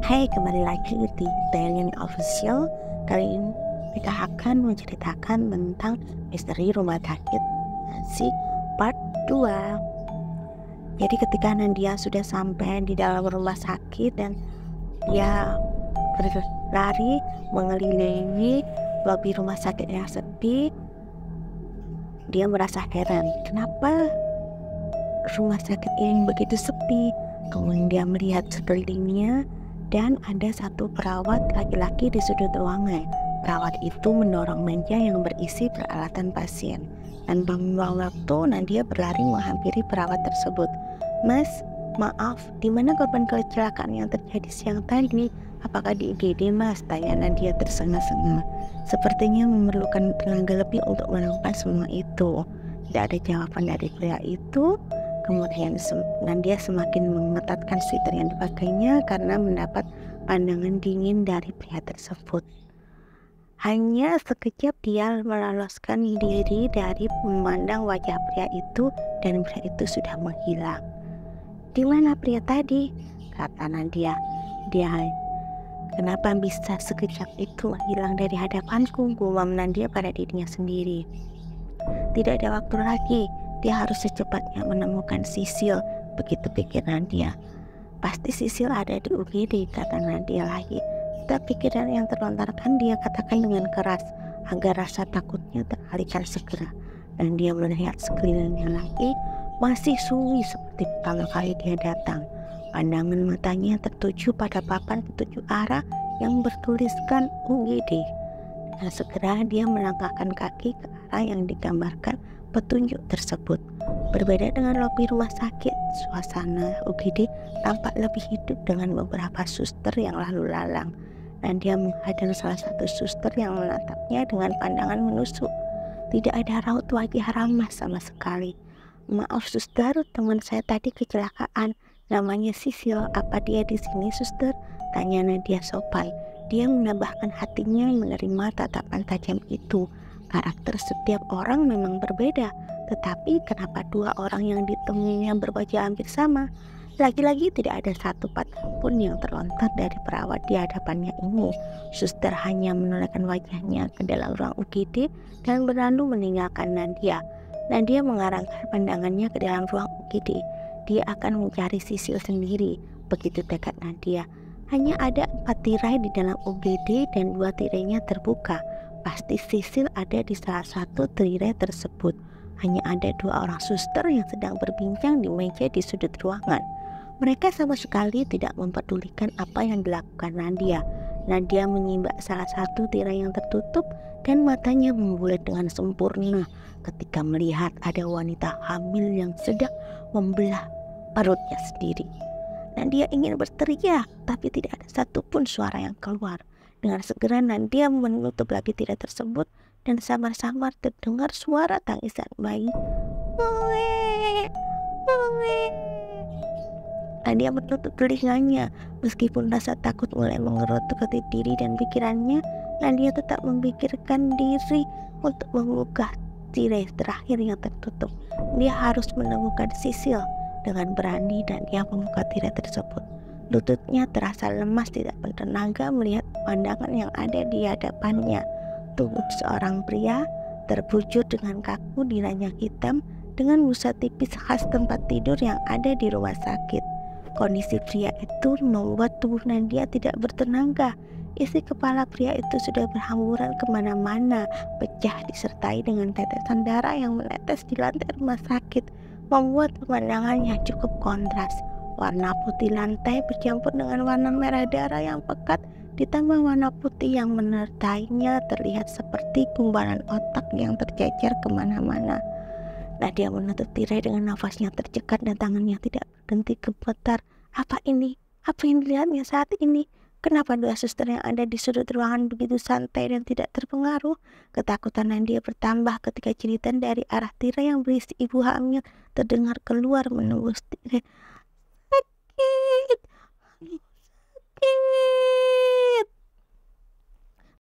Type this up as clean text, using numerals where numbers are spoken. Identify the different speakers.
Speaker 1: Hai, kembali lagi di Daniel Official. Kali ini kita akan menceritakan tentang misteri rumah sakit Nancy part 2. Jadi ketika Nandia sudah sampai di dalam rumah sakit dan dia berlari mengelilingi lobi rumah sakit yang sepi, dia merasa heran kenapa rumah sakit ini begitu sepi. Kemudian dia melihat sekelilingnya dan ada satu perawat laki-laki di sudut ruangan. Perawat itu mendorong meja yang berisi peralatan pasien. Tanpa membuang waktu, Nadia berlari menghampiri perawat tersebut. "Mas, maaf, di mana korban kecelakaan yang terjadi siang tadi? Apakah di IGD, Mas?" tanya Nadia tersengah-sengah. Sepertinya memerlukan tenaga lebih untuk melakukan semua itu. Tidak ada jawaban dari pria itu. Kemudian Nadia semakin mengetatkan sweater yang dipakainya karena mendapat pandangan dingin dari pria tersebut. Hanya sekejap dia meloloskan diri dari memandang wajah pria itu dan pria itu sudah menghilang. "Di mana pria tadi?" kata Nadia. "Kenapa bisa sekejap itu menghilang dari hadapanku?" gumam Nadia pada dirinya sendiri. Tidak ada waktu lagi. Dia harus secepatnya menemukan Sisil, begitu pikir Nadia. "Pasti Sisil ada di UGD," kata Nadia lagi. Setiap pikiran yang terlontarkan dia katakan dengan keras agar rasa takutnya teralihkan segera. Dan dia melihat sekelilingnya lagi, masih sunyi seperti pertama kali dia datang. Pandangan matanya tertuju pada papan petunjuk arah yang bertuliskan UGD. Dan segera dia melangkahkan kaki ke arah yang digambarkan petunjuk tersebut. Berbeda dengan lobi rumah sakit, suasana UGD tampak lebih hidup dengan beberapa suster yang lalu lalang. Dan dia menghadang salah satu suster yang menatapnya dengan pandangan menusuk. Tidak ada raut wajah ramah sama sekali. "Maaf suster, teman saya tadi kecelakaan. Namanya Sisil. Apa dia di sini, suster?" tanya Nadia sopan. Dia menambahkan hatinya menerima tatapan tajam itu. Karakter setiap orang memang berbeda, tetapi kenapa dua orang yang ditemuinya berwajah hampir sama? Lagi-lagi tidak ada satu patah pun yang terlontar dari perawat di hadapannya ini. Suster hanya menolehkan wajahnya ke dalam ruang UGD dan berlalu meninggalkan Nadia. Nadia mengarahkan pandangannya ke dalam ruang UGD. Dia akan mencari Sisil sendiri, begitu tekad Nadia. Hanya ada 4 tirai di dalam UGD dan 2 tirainya terbuka. Pasti Sisil ada di salah satu tirai tersebut. Hanya ada 2 orang suster yang sedang berbincang di meja di sudut ruangan. Mereka sama sekali tidak mempedulikan apa yang dilakukan Nadia. Nadia menyimbak salah satu tirai yang tertutup dan matanya membulat dengan sempurna ketika melihat ada wanita hamil yang sedang membelah perutnya sendiri. Nadia ingin berteriak, tapi tidak ada satupun suara yang keluar. Dengan segera Nadia menutup lagi tirai tersebut dan samar-samar terdengar suara tangisan bayi. "Uwe, uwe." Nadia menutup telinganya. Meskipun rasa takut mulai mengerutuk ke diri dan pikirannya, Nadia tetap memikirkan diri untuk membuka tirai terakhir yang tertutup. Dia harus menemukan Sisil. Dengan berani dan dia membuka tirai tersebut. Lututnya terasa lemas, tidak bertenaga melihat pemandangan yang ada di hadapannya. Tubuh seorang pria terbujur dengan kaku di ranjang hitam dengan busa tipis khas tempat tidur yang ada di rumah sakit. Kondisi pria itu membuat tubuh Nadia tidak bertenaga. Isi kepala pria itu sudah berhamburan kemana-mana, pecah disertai dengan tetesan darah yang menetes di lantai rumah sakit, membuat pemandangannya cukup kontras. Warna putih lantai bercampur dengan warna merah darah yang pekat, ditambah warna putih yang menyertainya terlihat seperti gumpalan otak yang tercecer kemana-mana. Nadia menutup tirai dengan nafasnya tercekat dan tangannya tidak berhenti gemetar. Apa ini? Apa yang dilihatnya saat ini? Kenapa 2 suster yang ada di sudut ruangan begitu santai dan tidak terpengaruh? Ketakutan Nadia bertambah ketika jeritan dari arah tirai yang berisi ibu hamil terdengar keluar menembus tirai. "Sakit, sakit."